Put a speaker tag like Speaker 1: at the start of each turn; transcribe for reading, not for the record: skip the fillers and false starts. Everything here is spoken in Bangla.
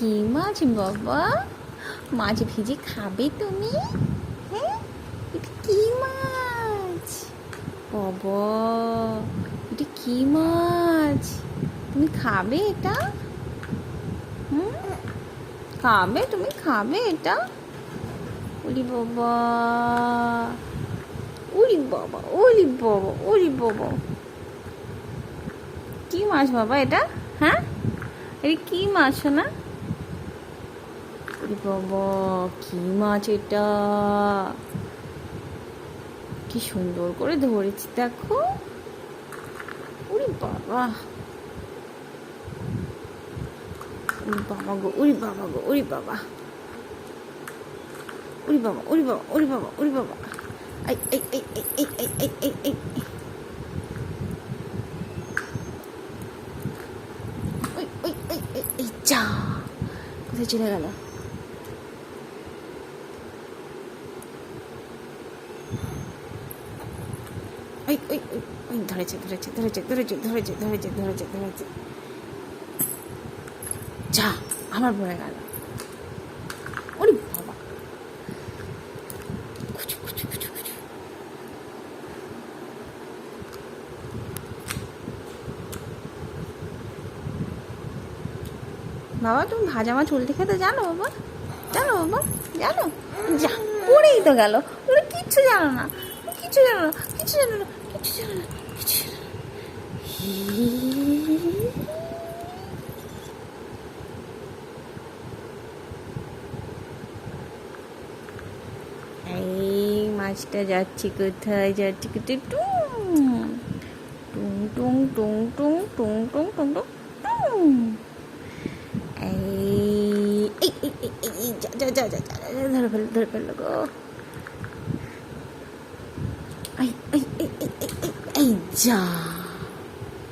Speaker 1: কি মাছ বাবা? মাছ ভেজে খাবে তুমি? হ্যাঁ, এটা কি মাছ বাবা? এটা কি মাছ? তুমি খাবে এটা? হুম, খাবে? তুমি খাবে এটা? ওলি বাবা, ওলি বাবা, ওলি বাবা, ওলি বাবা, কি মাছ বাবা এটা? হ্যাঁ, এটা কি মাছ না? ওরে বাবা, কি মাছ এটা? কি সুন্দর করে ধরেছি দেখো। ওরে বাবা, ওরে বাবা গো, ওরে বাবা গো, ওরে বাবা, ওরে বাবা, ওরে বাবা, ওরে বাবা, ওরে বাবা। এই এই এই এই এই এই এই এই এই ওই ওই ওই ওই এই যা, কোথায় চলে গেল? ওই ওই ওই ওই ধরেছে ধরেছে ধরেছে ধরেছে ধরেছে ধরেছে ধরেছে ধরেছে। যা, আমার পড়ে গেল। ওরে বাবা, কুচু কুচু কুচু কুচু। বাবা তুমি ভাজা মাছ উল্টে খেতে জানো বাবা? জানো বাবা? জানো? যা, পড়েই তো গেল। ওরা কিচ্ছু জানো না, কিচ্ছু জানো না, কিচ্ছু জানো না, কিচ্ছু জানো না, কিচ্ছু জানো না। এই মাছটা যাচ্ছে কোথায়? যাচ্ছে কোথায়? টুং টুং টুং টুং টুং টুং টুং টুং টুং। এই এই এই এই এই যা যা যা যা যা, ধরে ফেললো গো। এই এই এই এই এই এই যা।